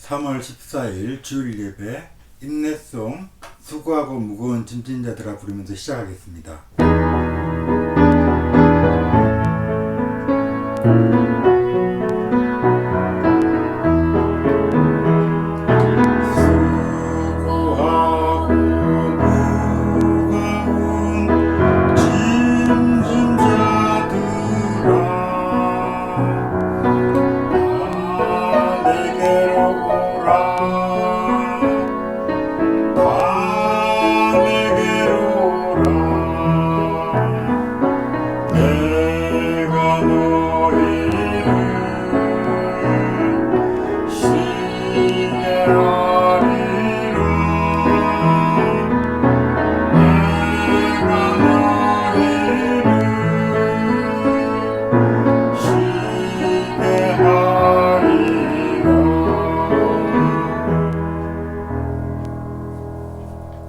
3월 14일 주일 예배 인내송 수고하고 무거운 짐진 자들아 부르면서 시작하겠습니다.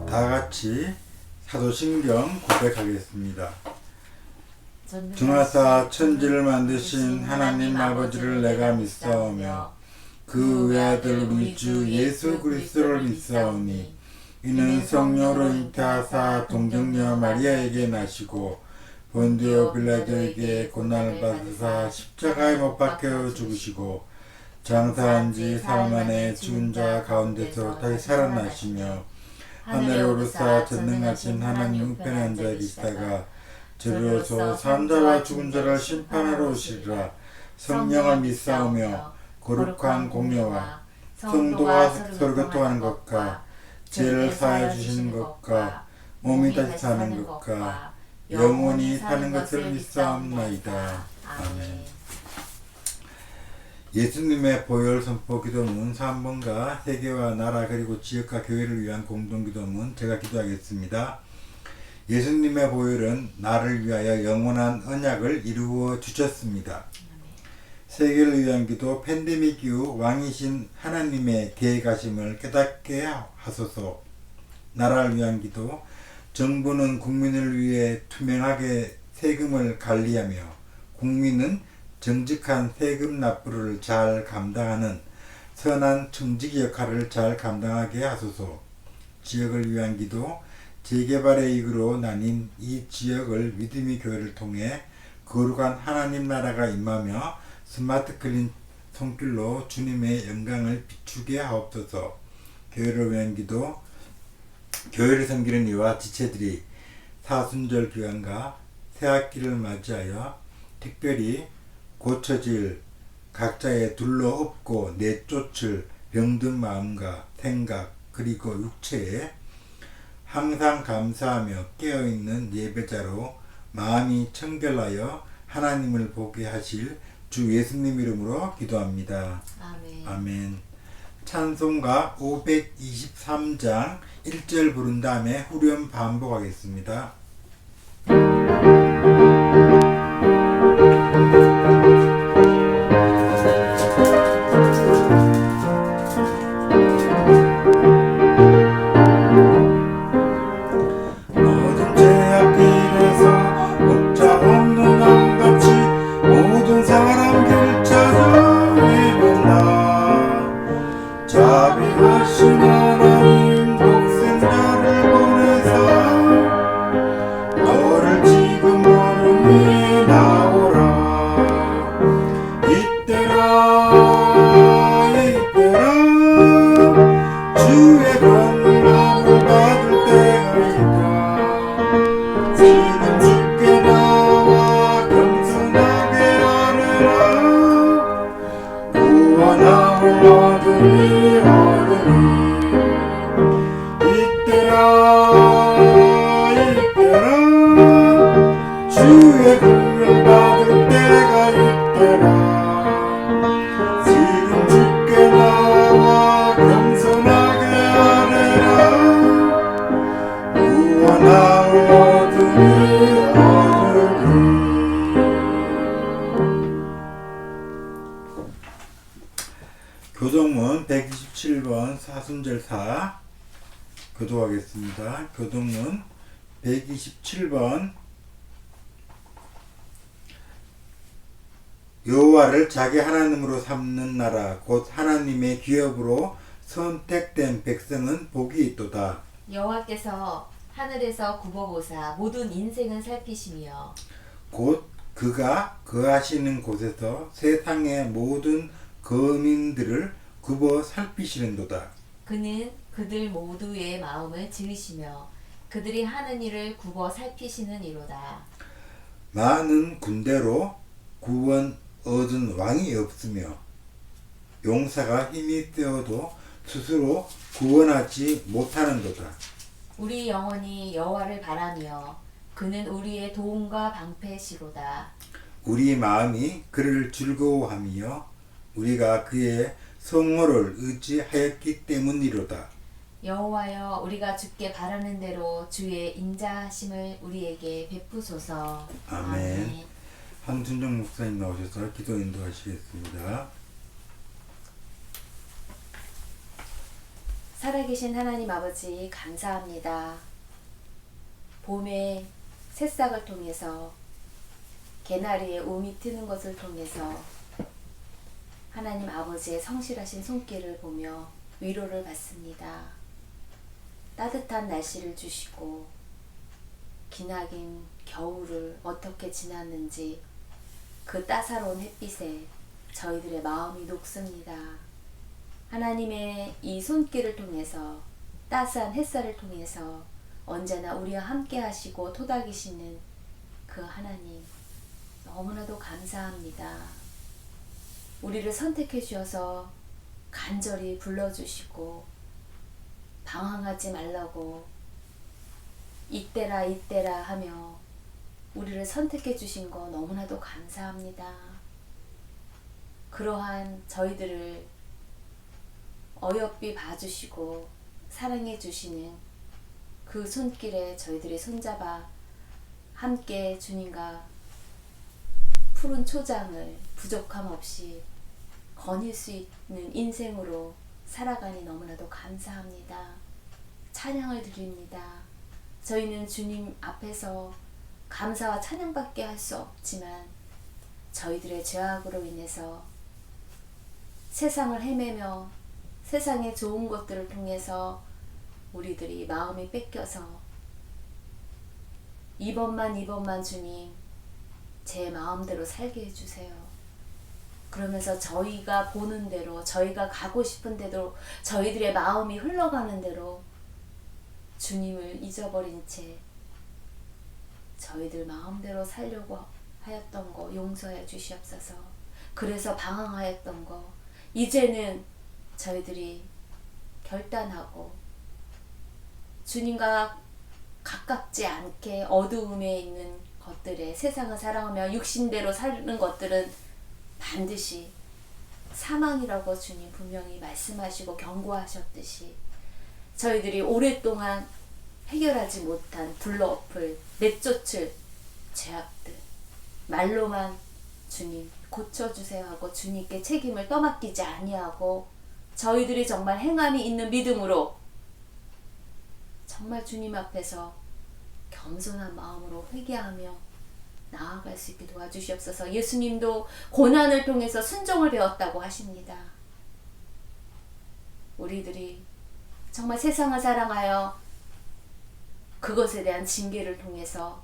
다같이 사도신경 고백하겠습니다. 전하사 천지를 만드신 하나님 아버지를 내가 믿사오며 그 외아들 우리 주 예수 그리스도를 믿사오니 이는 성령으로 잉태하사 동정녀 마리아에게 나시고 본디오 빌라도에게 고난을 받으사 십자가에 못 박혀 죽으시고 장사한 지 사흘 만에 죽은 자 가운데서 다시 살아나시며 하늘에 오르사 전능하신 하나님 우편에 앉아 계시다가 저리로서 산자와 죽은 자를 심판하러 오시리라. 성령을 믿사오며 거룩한 공예와 성도가 서로 교통하는 것과 죄를 사하여 주시는 것과 몸이 다시 사는 것과 영원히 사는 것을 믿사옵나이다. 아멘. 예수님의 보혈 선포 기도문 3번과 세계와 나라 그리고 지역과 교회를 위한 공동기도문 제가 기도하겠습니다. 예수님의 보혈은 나를 위하여 영원한 언약을 이루어 주셨습니다. 세계를 위한 기도 팬데믹 이후 왕이신 하나님의 계획하심을 깨닫게 하소서. 나라를 위한 기도 정부는 국민을 위해 투명하게 세금을 관리하며 국민은 정직한 세금 납부를 잘 감당하는 선한 청지기 역할을 잘 감당하게 하소서. 지역을 위한 기도 재개발의 이익으로 나뉜 이 지역을 믿음의 교회를 통해 거룩한 하나님 나라가 임하며 스마트 클린 손길로 주님의 영광을 비추게 하옵소서. 교회를 위한 기도 교회를 섬기는 이와 지체들이 사순절 기간과 새학기를 맞이하여 특별히 고쳐질 각자의 둘러엎고 내쫓을 병든 마음과 생각 그리고 육체에 항상 감사하며 깨어있는 예배자로 마음이 청결하여 하나님을 보게 하실 주 예수님 이름으로 기도합니다. 아멘. 아멘. 찬송가 523장 1절 부른 다음에 후렴 반복하겠습니다. 자비하신 하나님 독생자를 보내사 너를 지금 모르니 나오라. 이때라 주의 건강을 받을 때가 있다. 지금 주께 나와 겸손하게 아뢰라. 구원함을 얻으니 주의 긍휼 받을 때가 있더라. 지금 주께 나와 겸손하게 아뢰라. 구원함을 얻으니 교동문 127번 사순절 4 교도하겠습니다. 교동문 127번 여호와를 자기 하나님으로 삼는 나라 곧 하나님의 기업으로 선택된 백성은 복이 있도다. 여호와께서 하늘에서 굽어보사 모든 인생은 살피시며 곧 그가 거하시는 곳에서 세상의 모든 거민들을 굽어 살피시는도다. 그는 그들 모두의 마음을 지으시며 그들이 하는 일을 굽어 살피시는 이로다. 많은 군대로 구원 얻은 왕이 없으며 용사가 힘이 세어도 스스로 구원하지 못하는도다. 우리 영혼이 여호와를 바라며 그는 우리의 도움과 방패시로다. 우리 마음이 그를 즐거워하며 우리가 그의 성호를 의지하였기 때문이로다. 여호와여 우리가 주께 바라는 대로 주의 인자하심을 우리에게 베푸소서. 아멘. 한준정 목사님 나오셔서 기도 인도하시겠습니다. 살아계신 하나님 아버지 감사합니다. 봄에 새싹을 통해서 개나리의 움이 트는 것을 통해서 하나님 아버지의 성실하신 손길을 보며 위로를 받습니다. 따뜻한 날씨를 주시고 기나긴 겨울을 어떻게 지났는지 그 따사로운 햇빛에 저희들의 마음이 녹습니다. 하나님의 이 손길을 통해서 따스한 햇살을 통해서 언제나 우리와 함께 하시고 토닥이시는 그 하나님 너무나도 감사합니다. 우리를 선택해 주셔서 간절히 불러주시고 방황하지 말라고 이때라 이때라 하며 우리를 선택해 주신 거 너무나도 감사합니다. 그러한 저희들을 어여삐 봐주시고 사랑해 주시는 그 손길에 저희들이 손잡아 함께 주님과 푸른 초장을 부족함 없이 거닐 수 있는 인생으로 살아가니 너무나도 감사합니다. 찬양을 드립니다. 저희는 주님 앞에서 감사와 찬양밖에 할 수 없지만 저희들의 죄악으로 인해서 세상을 헤매며 세상의 좋은 것들을 통해서 우리들이 마음이 뺏겨서 이번만 주님 제 마음대로 살게 해주세요. 그러면서 저희가 보는 대로 저희가 가고 싶은 대로 저희들의 마음이 흘러가는 대로 주님을 잊어버린 채 저희들 마음대로 살려고 하였던 거 용서해 주시옵소서. 그래서 방황하였던 거 이제는 저희들이 결단하고 주님과 가깝지 않게 어두움에 있는 것들에 세상을 사랑하며 육신대로 사는 것들은 반드시 사망이라고 주님 분명히 말씀하시고 경고하셨듯이 저희들이 오랫동안 해결하지 못한 불러엎을 내쫓을 죄악들 말로만 주님 고쳐주세요 하고 주님께 책임을 떠맡기지 아니하고 저희들이 정말 행함이 있는 믿음으로 정말 주님 앞에서 겸손한 마음으로 회개하며 나아갈 수 있게 도와주시옵소서. 예수님도 고난을 통해서 순종을 배웠다고 하십니다. 우리들이 정말 세상을 사랑하여 그것에 대한 징계를 통해서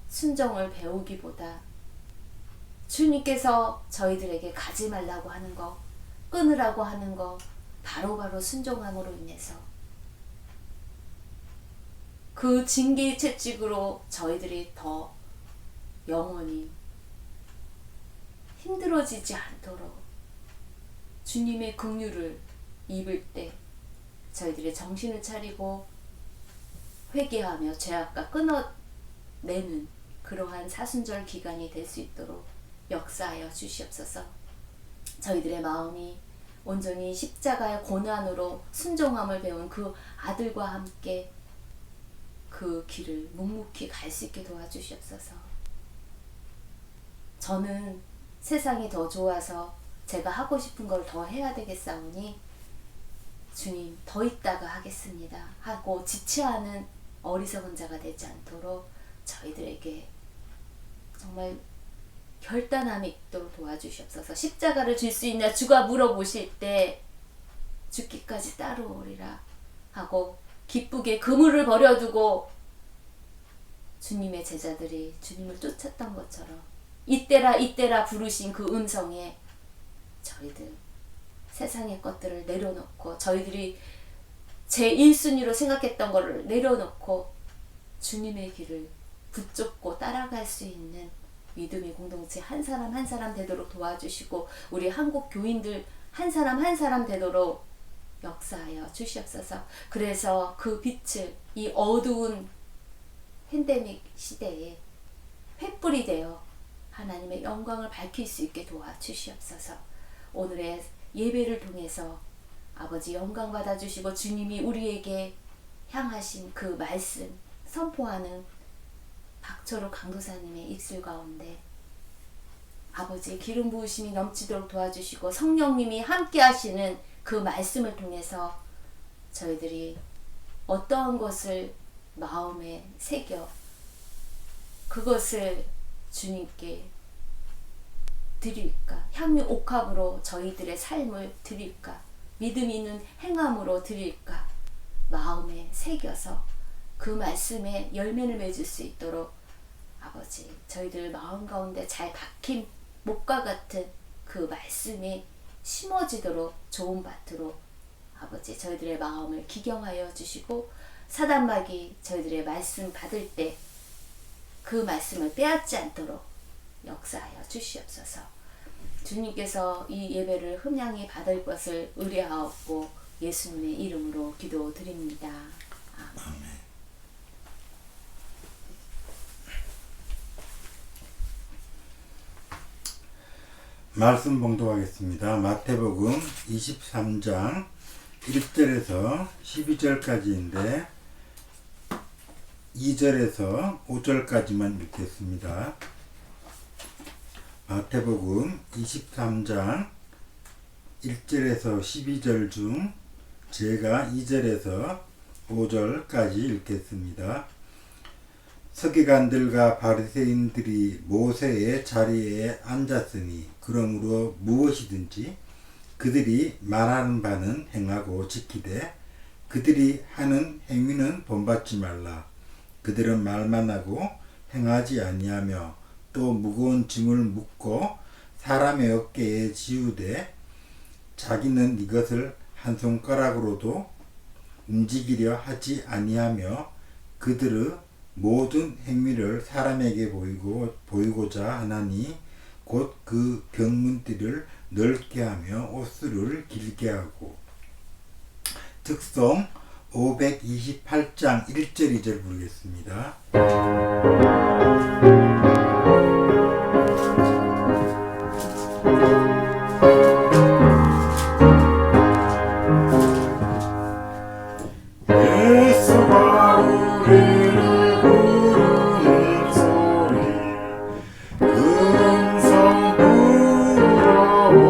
순종을 배우기보다 주님께서 저희들에게 가지 말라고 하는 거, 끊으라고 하는 거 바로바로 순종함으로 인해서 그 징계의 채찍으로 저희들이 더 영원히 힘들어지지 않도록 주님의 긍휼을 입을 때 저희들이 정신을 차리고 회개하며 죄악과 끊어내는 그러한 사순절 기간이 될 수 있도록 역사하여 주시옵소서. 저희들의 마음이 온전히 십자가의 고난으로 순종함을 배운 그 아들과 함께 그 길을 묵묵히 갈 수 있게 도와주시옵소서. 저는 세상이 더 좋아서 제가 하고 싶은 걸 더 해야 되겠사오니 주님 더 있다가 하겠습니다 하고 지체하는 어리석은 자가 되지 않도록 저희들에게 정말 결단함이 있도록 도와주시옵소서. 십자가를 질 수 있냐 주가 물어보실 때 죽기까지 따르오리라 하고 기쁘게 그물을 버려두고 주님의 제자들이 주님을 쫓았던 것처럼 이때라 이때라 부르신 그 음성에 저희들 세상의 것들을 내려놓고 저희들이 제 1순위로 생각했던 것을 내려놓고 주님의 길을 붙잡고 따라갈 수 있는 믿음의 공동체 한 사람 한 사람 되도록 도와주시고 우리 한국 교인들 한 사람 되도록 역사하여 주시옵소서. 그래서 그 빛을 이 어두운 팬데믹 시대에 횃불이 되어 하나님의 영광을 밝힐 수 있게 도와주시옵소서. 오늘의 예배를 통해서 아버지 영광 받아주시고 주님이 우리에게 향하신 그 말씀 선포하는 박철호 강도사님의 입술 가운데 아버지의 기름 부으심이 넘치도록 도와주시고 성령님이 함께 하시는 그 말씀을 통해서 저희들이 어떠한 것을 마음에 새겨 그것을 주님께 드릴까? 향유 옥합으로 저희들의 삶을 드릴까? 믿음 있는 행함으로 드릴까? 마음에 새겨서 그 말씀에 열매를 맺을 수 있도록 아버지 저희들 마음 가운데 잘 박힌 목과 같은 그 말씀이 심어지도록 좋은 밭으로 아버지 저희들의 마음을 기경하여 주시고 사단마귀 저희들의 말씀 받을 때 그 말씀을 빼앗지 않도록 역사하여 주시옵소서. 주님께서 이 예배를 흠양히 받을 것을 의뢰하옵고 예수님의 이름으로 기도드립니다. 아멘. 말씀 봉독하겠습니다. 마태복음 23장 1절에서 12절까지인데 2절에서 5절까지만 읽겠습니다. 마태복음 23장 1절에서 12절 중 제가 2절에서 5절까지 읽겠습니다. 서기관들과 바리새인들이 모세의 자리에 앉았으니 그러므로 무엇이든지 그들이 말하는 바는 행하고 지키되 그들이 하는 행위는 본받지 말라. 그들은 말만 하고 행하지 아니하며 또 무거운 짐을 묻고 사람의 어깨에 지우되 자기는 이것을 한 손가락으로도 움직이려 하지 아니하며 그들의 모든 행위를 사람에게 보이고자 하나니 곧 그 병문띠를 넓게 하며 옷수를 길게 하고. 특송 528장 1절 2절 부르겠습니다. 예수가 우리를 부르는 소리 음성 부러워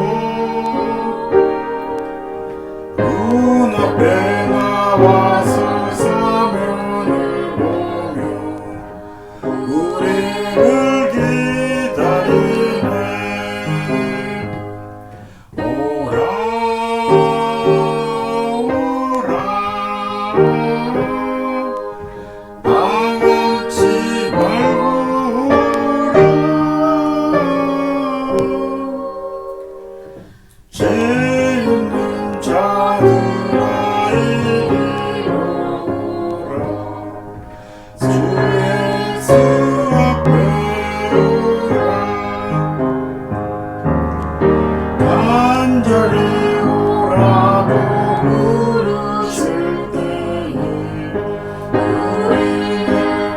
눈앞에 나와서 사면을 보며 우리를 기다리네. 오라 방황치 말고 오라. 죄 있는 자들아 이리로 오라. 주 예수 앞에 오라. 간절히 오라고 부르실 때에 우리는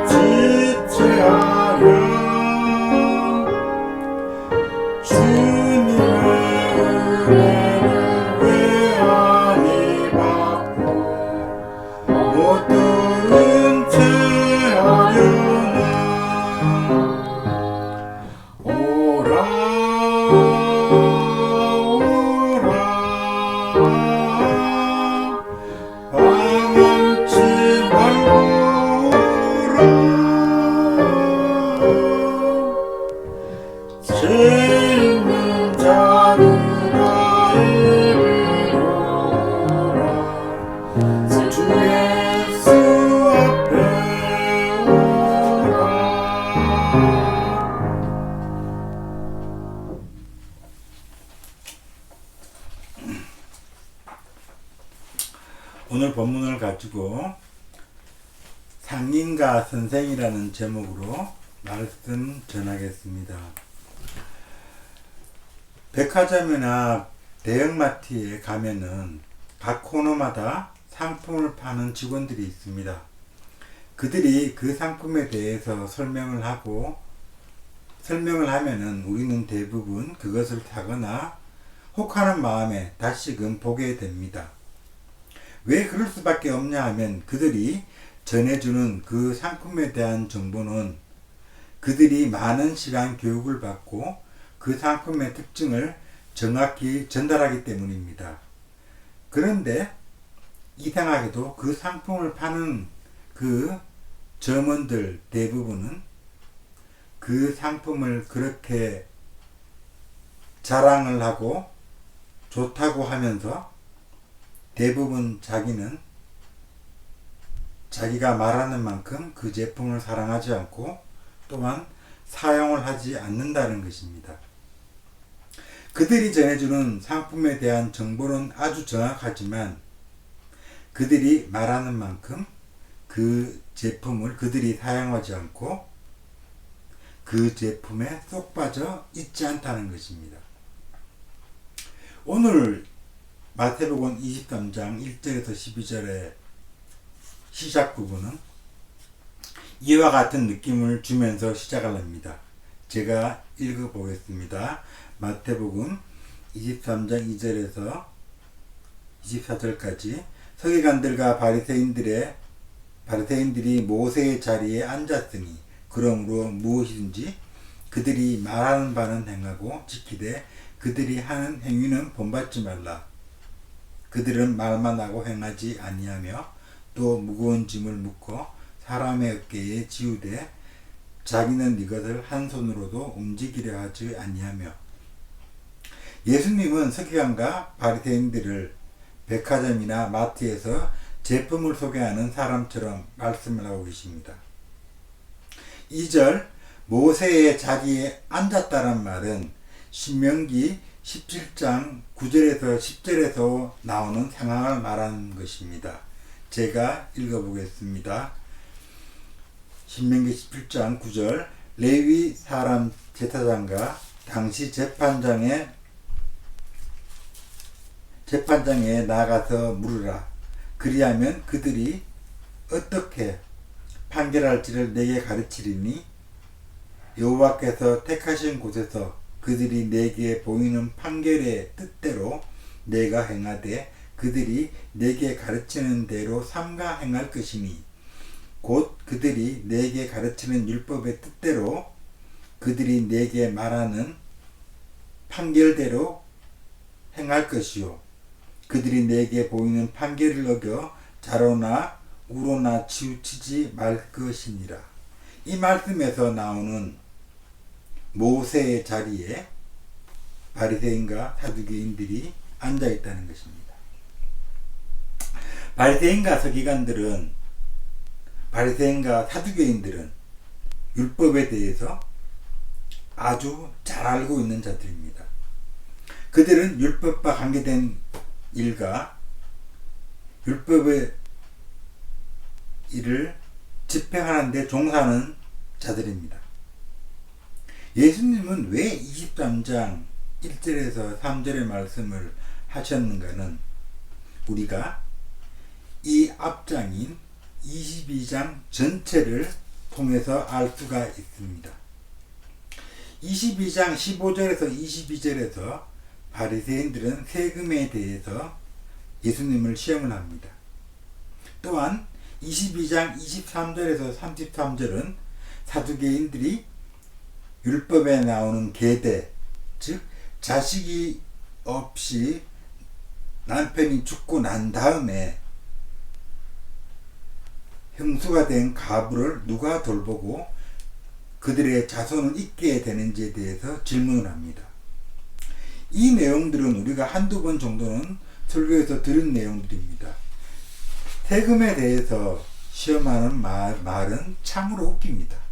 지체하려 주님의 은혜를 왜 아니 받고 못 들은 채 하려나. 오라 오라 오늘 본문을 가지고 상인과 선생이라는 제목으로 말씀 전하겠습니다. 백화점이나 대형마트에 가면은 각 코너마다 상품을 파는 직원들이 있습니다. 그들이 그 상품에 대해서 설명을 하면은 우리는 대부분 그것을 사거나 혹하는 마음에 다시금 보게 됩니다. 왜 그럴 수밖에 없냐 하면 그들이 전해주는 그 상품에 대한 정보는 그들이 많은 시간 교육을 받고 그 상품의 특징을 정확히 전달하기 때문입니다. 그런데 이상하게도 그 상품을 파는 그 점원들 대부분은 그 상품을 그렇게 자랑을 하고 좋다고 하면서 대부분 자기는 자기가 말하는 만큼 그 제품을 사랑하지 않고 또한 사용을 하지 않는다는 것입니다. 그들이 전해주는 상품에 대한 정보는 아주 정확하지만 그들이 말하는 만큼 그 제품을 그들이 사용하지 않고 그 제품에 쏙 빠져 있지 않다는 것입니다. 오늘 마태복음 23장 1절에서 12절의 시작 부분은 이와 같은 느낌을 주면서 시작을 합니다. 제가 읽어보겠습니다. 마태복음 23장 2절에서 24절까지 서기관들과 바리새인들이 모세의 자리에 앉았으니 그러므로 무엇이든지 그들이 말하는 바는 행하고 지키되 그들이 하는 행위는 본받지 말라. 그들은 말만 하고 행하지 아니하며 또 무거운 짐을 묶어 사람의 어깨에 지우되 자기는 이것을 한 손으로도 움직이려 하지 아니하며. 예수님은 서기관과 바리새인들을 백화점이나 마트에서 제품을 소개하는 사람처럼 말씀을 하고 계십니다. 2절 모세의 자리에 앉았다란 말은 신명기 17장 9절에서 10절에서 나오는 상황을 말하는 것입니다. 제가 읽어보겠습니다. 신명기 17장 9절 레위 사람 제사장과 당시 재판장에 나가서 물으라. 그리하면 그들이 어떻게 판결할지를 내게 가르치리니 여호와께서 택하신 곳에서 그들이 내게 보이는 판결의 뜻대로 내가 행하되 그들이 내게 가르치는 대로 삼가 행할 것이니 곧 그들이 내게 가르치는 율법의 뜻대로 그들이 내게 말하는 판결대로 행할 것이요 그들이 내게 보이는 판결을 어겨 자로나 우로나 치우치지 말 것이니라. 이 말씀에서 나오는 모세의 자리에 바리새인과 사두개인들이 앉아 있다는 것입니다. 바리새인과 사두개인들은 율법에 대해서 아주 잘 알고 있는 자들입니다. 그들은 율법과 관계된 일과 율법의 일을 집행하는 데 종사하는 자들입니다. 예수님은 왜 23장 1절에서 3절의 말씀을 하셨는가는 우리가 이 앞장인 22장 전체를 통해서 알 수가 있습니다. 22장 15절에서 22절에서 바리새인들은 세금에 대해서 예수님을 시험을 합니다. 또한 22장 23절에서 33절은 사두개인들이 율법에 나오는 계대, 즉 자식이 없이 남편이 죽고 난 다음에 형수가 된 가부를 누가 돌보고 그들의 자손을 잇게 되는지에 대해서 질문을 합니다. 이 내용들은 우리가 한두 번 정도는 설교에서 들은 내용들입니다. 세금에 대해서 시험하는 말은 참으로 웃깁니다.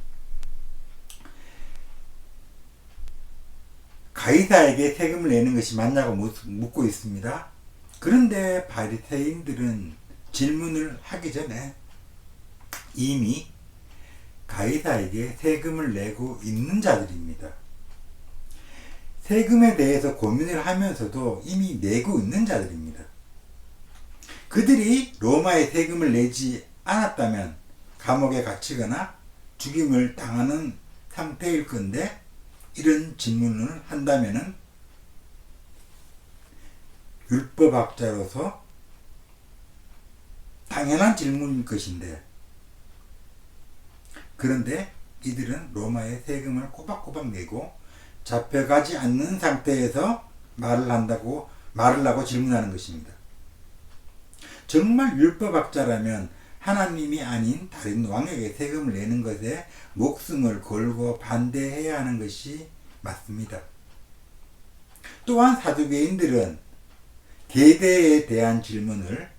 가이사에게 세금을 내는 것이 맞냐고 묻고 있습니다. 그런데 바리새인들은 질문을 하기 전에 이미 가이사에게 세금을 내고 있는 자들입니다. 세금에 대해서 고민을 하면서도 이미 내고 있는 자들입니다. 그들이 로마에 세금을 내지 않았다면 감옥에 갇히거나 죽임을 당하는 상태일 건데, 이런 질문을 한다면은 율법학자로서 당연한 질문일 것인데, 그런데 이들은 로마에 세금을 꼬박꼬박 내고 잡혀가지 않는 상태에서 말을 하고 질문하는 것입니다. 정말 율법학자라면 하나님이 아닌 다른 왕에게 세금을 내는 것에 목숨을 걸고 반대해야 하는 것이 맞습니다. 또한 사두개인들은 계대에 대한 질문을,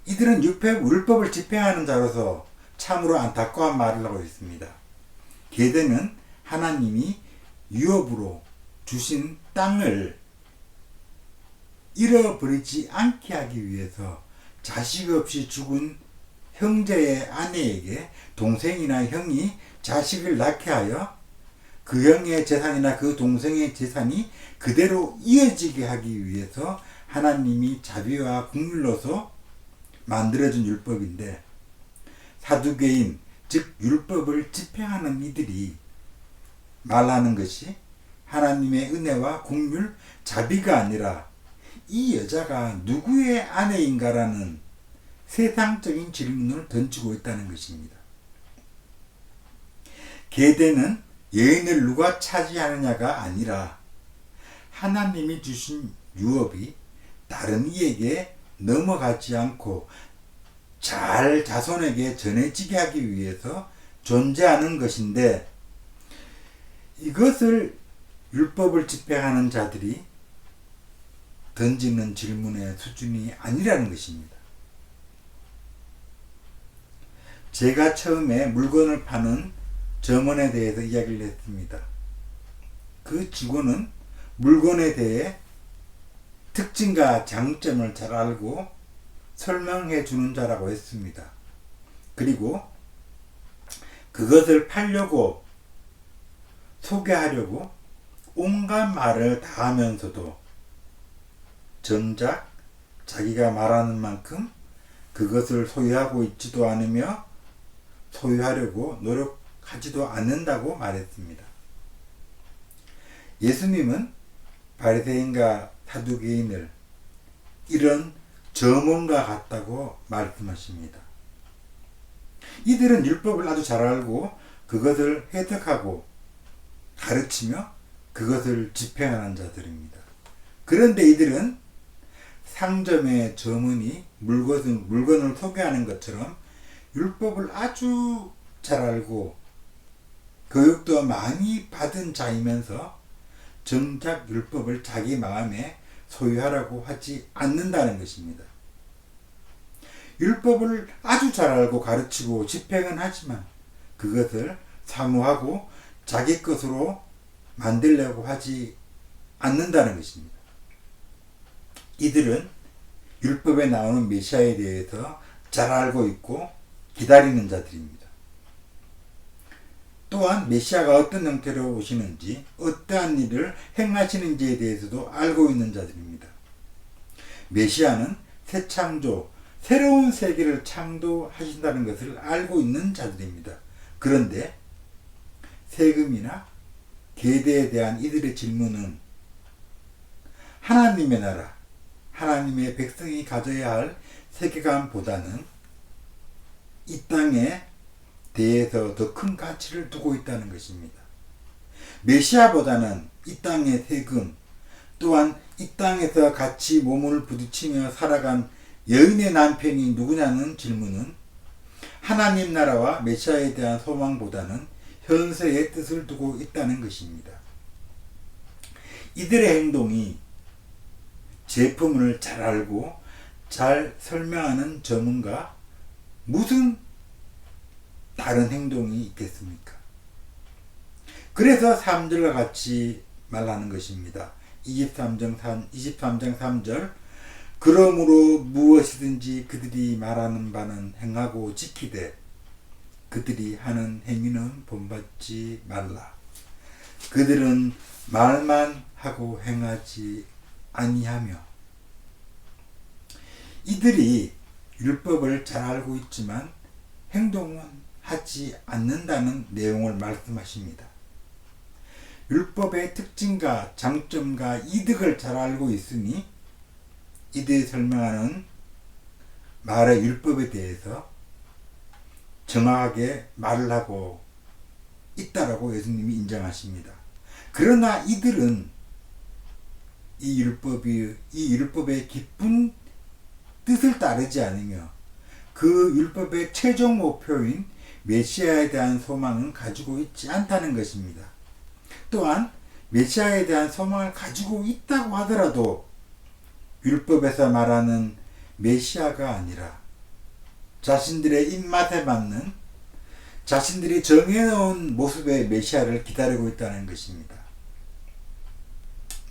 이들은 율법을 집행하는 자로서 참으로 안타까운 말을 하고 있습니다. 계대는 하나님이 유업으로 주신 땅을 잃어버리지 않게 하기 위해서 자식 없이 죽은 형제의 아내에게 동생이나 형이 자식을 낳게 하여 그 형의 재산이나 그 동생의 재산이 그대로 이어지게 하기 위해서 하나님이 자비와 국률로서 만들어준 율법인데, 사두개인, 즉 율법을 집행하는 이들이 말하는 것이 하나님의 은혜와 국률, 자비가 아니라 이 여자가 누구의 아내인가라는 세상적인 질문을 던지고 있다는 것입니다. 계대는 여인을 누가 차지하느냐가 아니라 하나님이 주신 유업이 다른 이에게 넘어가지 않고 잘 자손에게 전해지게 하기 위해서 존재하는 것인데, 이것을 율법을 집행하는 자들이 던지는 질문의 수준이 아니라는 것입니다. 제가 처음에 물건을 파는 점원에 대해서 이야기를 했습니다. 그 직원은 물건에 대해 특징과 장점을 잘 알고 설명해 주는 자라고 했습니다. 그리고 그것을 팔려고 소개하려고 온갖 말을 다 하면서도 정작 자기가 말하는 만큼 그것을 소유하고 있지도 않으며 소유하려고 노력하지도 않는다고 말했습니다. 예수님은 바리새인과 사두개인을 이런 점원과 같다고 말씀하십니다. 이들은 율법을 아주 잘 알고 그것을 해석하고 가르치며 그것을 집행하는 자들입니다. 그런데 이들은 상점의 점원이 물건을 소개하는 것처럼 율법을 아주 잘 알고 교육도 많이 받은 자이면서 정작 율법을 자기 마음에 소유하라고 하지 않는다는 것입니다. 율법을 아주 잘 알고 가르치고 집행은 하지만 그것을 사모하고 자기 것으로 만들려고 하지 않는다는 것입니다. 이들은 율법에 나오는 메시아에 대해서 잘 알고 있고 기다리는 자들입니다. 또한 메시아가 어떤 형태로 오시는지, 어떠한 일을 행하시는지에 대해서도 알고 있는 자들입니다. 메시아는 새 창조, 새로운 세계를 창조하신다는 것을 알고 있는 자들입니다. 그런데 세금이나 계대에 대한 이들의 질문은 하나님의 나라, 하나님의 백성이 가져야 할 세계관보다는 이 땅에 대해서 더 큰 가치를 두고 있다는 것입니다. 메시아보다는 이 땅의 세금, 또한 이 땅에서 같이 몸을 부딪히며 살아간 여인의 남편이 누구냐는 질문은 하나님 나라와 메시아에 대한 소망보다는 현세의 뜻을 두고 있다는 것입니다. 이들의 행동이 제품을 잘 알고 잘 설명하는 점원과 무슨 다른 행동이 있겠습니까? 그래서 3절과 같이 말하는 것입니다. 23장 3절 그러므로 무엇이든지 그들이 말하는 바는 행하고 지키되 그들이 하는 행위는 본받지 말라. 그들은 말만 하고 행하지 아니하며. 이들이 율법을 잘 알고 있지만 행동은 하지 않는다는 내용을 말씀하십니다. 율법의 특징과 장점과 이득을 잘 알고 있으니 이들이 설명하는 말의 율법에 대해서 정확하게 말을 하고 있다라고 예수님이 인정하십니다. 그러나 이들은 이 율법의 깊은 뜻을 따르지 않으며 그 율법의 최종 목표인 메시아에 대한 소망은 가지고 있지 않다는 것입니다. 또한 메시아에 대한 소망을 가지고 있다고 하더라도 율법에서 말하는 메시아가 아니라 자신들의 입맛에 맞는 자신들이 정해놓은 모습의 메시아를 기다리고 있다는 것입니다.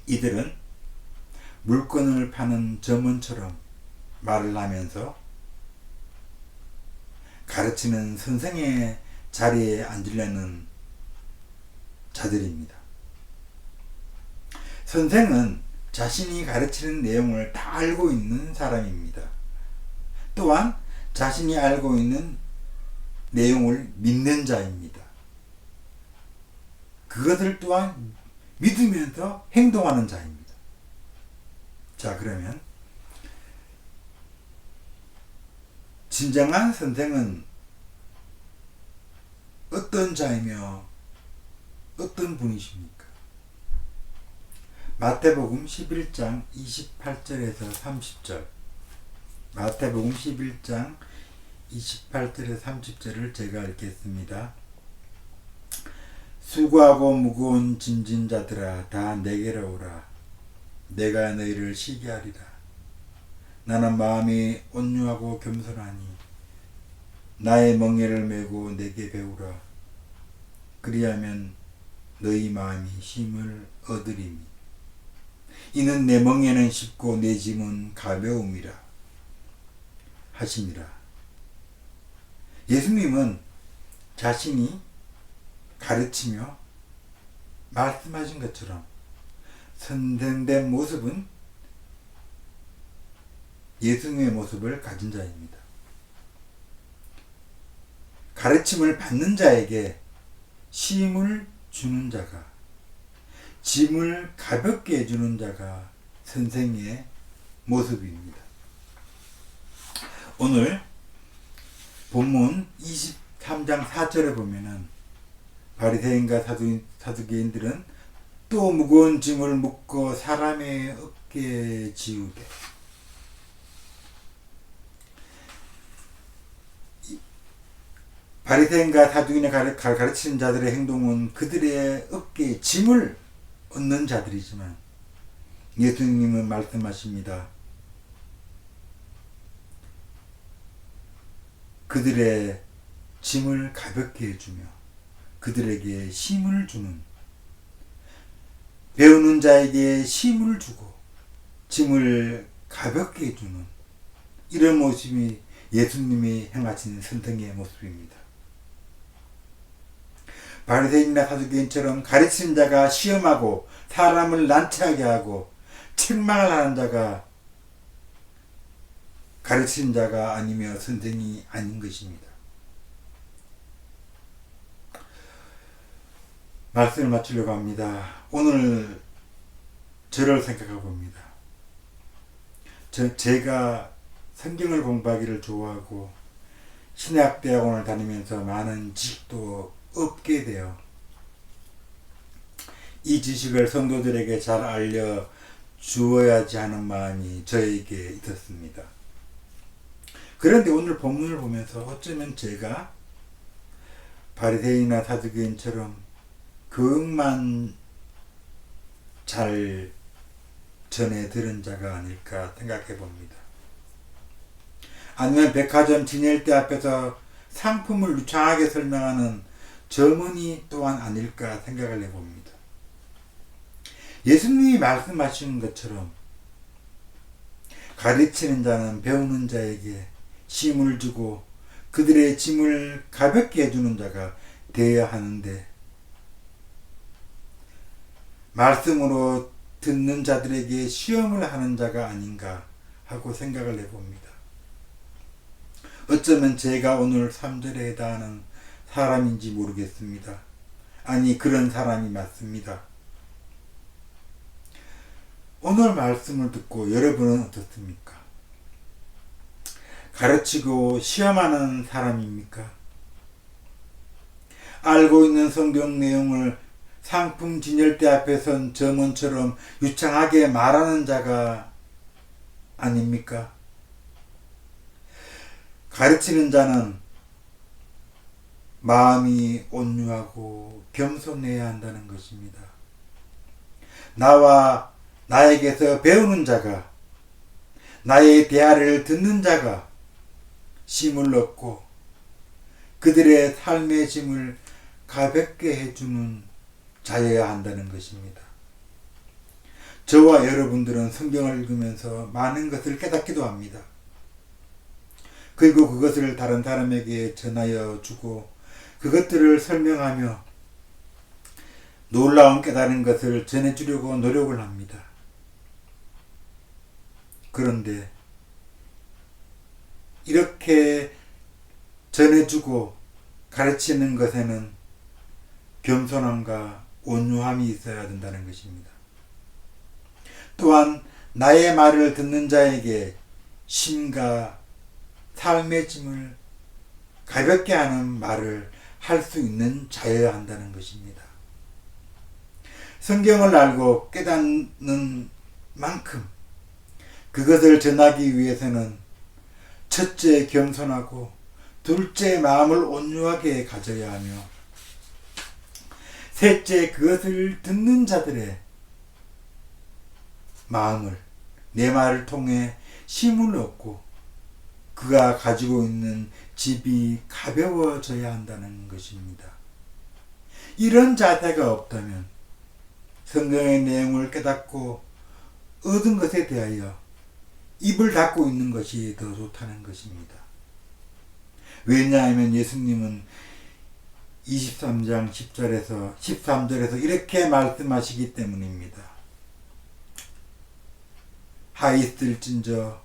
이들은 물건을 파는 점원처럼 말을 하면서 가르치는 선생의 자리에 앉으려는 자들입니다. 선생은 자신이 가르치는 내용을 다 알고 있는 사람입니다. 또한 자신이 알고 있는 내용을 믿는 자입니다. 그것을 또한 믿으면서 행동하는 자입니다. 자, 그러면 진정한 선생은 어떤 자이며 어떤 분이십니까? 마태복음 11장 28절에서 30절, 마태복음 11장 28절에서 30절을 제가 읽겠습니다. 수고하고 무거운 짐진 자들아 다 내게로 오라. 내가 너희를 쉬게 하리라. 나는 마음이 온유하고 겸손하니 나의 멍에를 메고 내게 배우라. 그리하면 너희 마음이 쉼을 얻으리니 이는 내 멍에는 쉽고 내 짐은 가벼움이라 하시니라. 예수님은 자신이 가르치며 말씀하신 것처럼 선생된 모습은 예수님의 모습을 가진 자입니다. 가르침을 받는 자에게 쉼을 주는 자가, 짐을 가볍게 해주는 자가 선생의 모습입니다. 오늘 본문 23장 4절에 보면은 바리새인과 사두개인들은 또 무거운 짐을 묶어 사람의 어깨에 지우되, 바리새인과 사두개인을 가르치는 자들의 행동은 그들의 어깨에 짐을 얻는 자들이지만 예수님은 말씀하십니다. 그들의 짐을 가볍게 해주며 그들에게 쉼을 주는, 배우는 자에게 쉼을 주고 짐을 가볍게 해주는 이런 모습이 예수님이 행하신 선생의 모습입니다. 바리새인이나 사두개인처럼 가르치는 자가 시험하고 사람을 난처하게 하고 책망을 하는 자가 가르치는 자가 아니며 선생이 아닌 것입니다. 말씀을 마치려고 합니다. 오늘 저를 생각해 봅니다. 제가 성경을 공부하기를 좋아하고 신학대학원을 다니면서 많은 지식도 얻게 되어 이 지식을 성도들에게 잘 알려 주어야지 하는 마음이 저에게 있었습니다. 그런데 오늘 본문을 보면서 어쩌면 제가 바리새인이나 사두개인처럼 그것만 잘 전해 들은 자가 아닐까 생각해 봅니다. 아니면 백화점 진열대 앞에서 상품을 유창하게 설명하는 점원이 또한 아닐까 생각을 해봅니다. 예수님이 말씀하시는 것처럼 가르치는 자는 배우는 자에게 쉼을 주고 그들의 짐을 가볍게 해주는 자가 되어야 하는데, 말씀으로 듣는 자들에게 시험을 하는 자가 아닌가 하고 생각을 해봅니다. 어쩌면 제가 오늘 3절에 해당하는 사람인지 모르겠습니다. 아니, 그런 사람이 맞습니다. 오늘 말씀을 듣고 여러분은 어떻습니까? 가르치고 시험하는 사람입니까? 알고 있는 성경 내용을 상품 진열대 앞에 선 점원처럼 유창하게 말하는 자가 아닙니까? 가르치는 자는 마음이 온유하고 겸손해야 한다는 것입니다. 나와 나에게서 배우는 자가, 나의 대화를 듣는 자가 쉼을 얻고 그들의 삶의 짐을 가볍게 해주는 자여야 한다는 것입니다. 저와 여러분들은 성경을 읽으면서 많은 것을 깨닫기도 합니다. 그리고 그것을 다른 사람에게 전하여 주고 그것들을 설명하며 놀라운 깨달은 것을 전해주려고 노력을 합니다. 그런데 이렇게 전해주고 가르치는 것에는 겸손함과 온유함이 있어야 된다는 것입니다. 또한 나의 말을 듣는 자에게 심과 삶의 짐을 가볍게 하는 말을 할 수 있는 자여야 한다는 것입니다. 성경을 알고 깨닫는 만큼 그것을 전하기 위해서는 첫째 겸손하고 둘째 마음을 온유하게 가져야 하며 셋째 그것을 듣는 자들의 마음을 내 말을 통해 힘을 얻고 그가 가지고 있는 집이 가벼워져야 한다는 것입니다. 이런 자세가 없다면 성경의 내용을 깨닫고 얻은 것에 대하여 입을 닫고 있는 것이 더 좋다는 것입니다. 왜냐하면 예수님은 23장 13절에서 이렇게 말씀하시기 때문입니다. 하 있을진저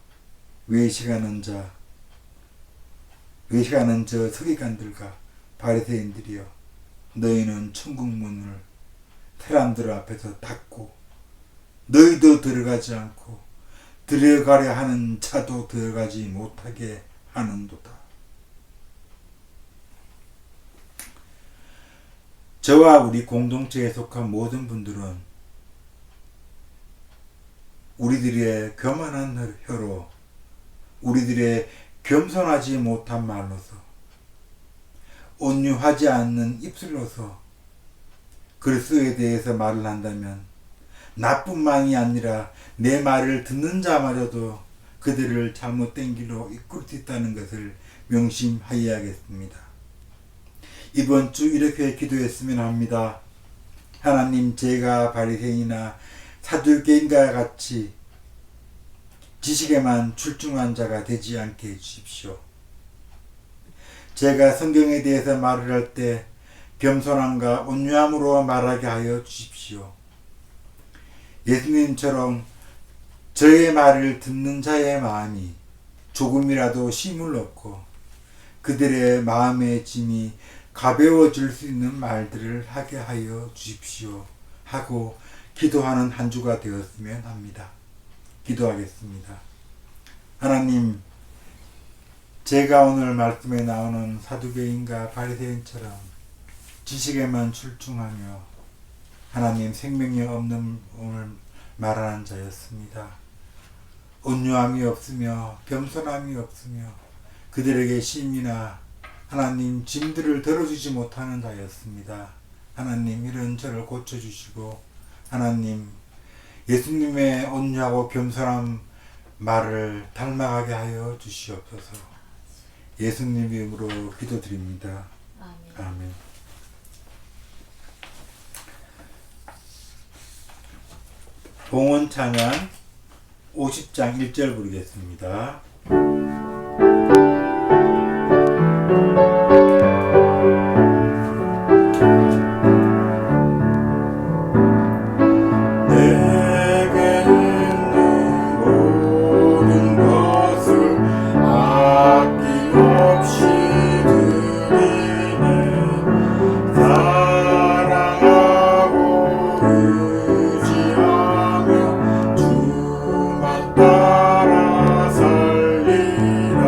외식하는 저 서기관들과 바리새인들이여, 너희는 천국 문을 사람들 앞에서 닫고 너희도 들어가지 않고 들어가려 하는 자도 들어가지 못하게 하는도다. 저와 우리 공동체에 속한 모든 분들은 우리들의 교만한 혀로, 우리들의 겸손하지 못한 말로서, 온유하지 않는 입술로서 그리스도에 대해서 말을 한다면 나뿐만이 아니라 내 말을 듣는 자마저도 그들을 잘못된 길로 이끌 수 있다는 것을 명심하여야겠습니다. 이번 주 이렇게 기도했으면 합니다. 하나님, 제가 바리새인이나 사두개인과 같이 지식에만 출중한 자가 되지 않게 해주십시오. 제가 성경에 대해서 말을 할 때 겸손함과 온유함으로 말하게 하여 주십시오. 예수님처럼 저의 말을 듣는 자의 마음이 조금이라도 힘을 얻고 그들의 마음의 짐이 가벼워질 수 있는 말들을 하게 하여 주십시오 하고 기도하는 한 주가 되었으면 합니다. 기도하겠습니다. 하나님, 제가 오늘 말씀에 나오는 사두개인과 바리새인처럼 지식에만 출중하며 하나님 생명력 없는 오늘 말하는 자였습니다. 온유함이 없으며 겸손함이 없으며 그들에게 심이나 하나님 짐들을 들어주지 못하는 자였습니다. 하나님, 이런 저를 고쳐주시고 하나님, 예수님의 온유하고 겸손한 말을 닮아가게 하여 주시옵소서. 예수님 이름으로 기도드립니다. 아멘. 아멘. 봉헌 찬양 50장 1절 부르겠습니다. 내게 있는 모든 것을 아낌없이 드리네. 사랑하고 의지하며 주만 따라 살리라.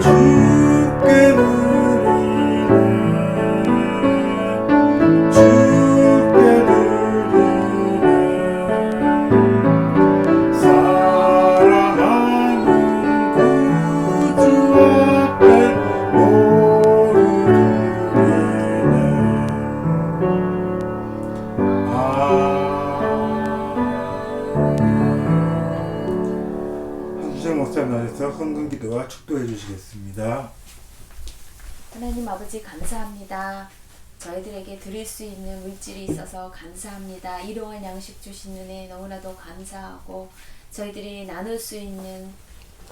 주께 드리네. 주께 드리네. 사랑하는 구주 앞에 모두 드리네. 한수정 목사님 나와서 헌금 기도와 축도해 주시겠습니다. 하나님 아버지 감사합니다. 저희들에게 드릴 수 있는 물질이 있어서 감사합니다. 일용할 양식 주신 은혜 너무나도 감사하고 저희들이 나눌 수 있는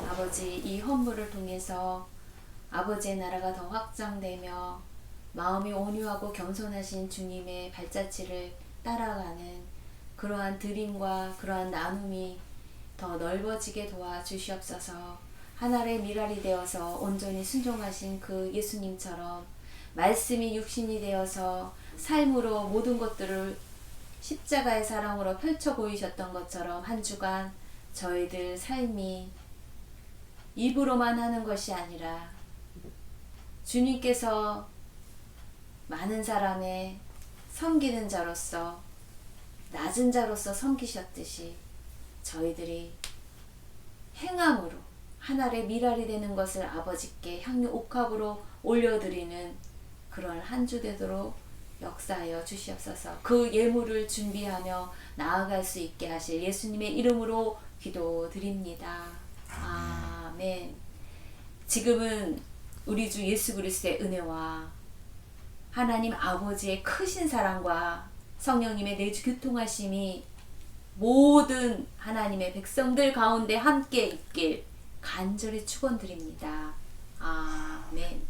아버지 이 헌물을 통해서 아버지의 나라가 더 확장되며 마음이 온유하고 겸손하신 주님의 발자취를 따라가는 그러한 드림과 그러한 나눔이 더 넓어지게 도와주시옵소서. 하나의 미랄이 되어서 온전히 순종하신 그 예수님처럼 말씀이 육신이 되어서 삶으로 모든 것들을 십자가의 사랑으로 펼쳐 보이셨던 것처럼 한 주간 저희들 삶이 입으로만 하는 것이 아니라 주님께서 많은 사람의 섬기는 자로서 낮은 자로서 섬기셨듯이 저희들이 행함으로 하나의 미랄이 되는 것을 아버지께 향유 옥합으로 올려드리는 그런 한 주 되도록 역사하여 주시옵소서. 그 예물을 준비하며 나아갈 수 있게 하실 예수님의 이름으로 기도드립니다. 아멘. 지금은 우리 주 예수 그리스도의 은혜와 하나님 아버지의 크신 사랑과 성령님의 내주 교통하심이 모든 하나님의 백성들 가운데 함께 있길 간절히 축원드립니다. 아멘.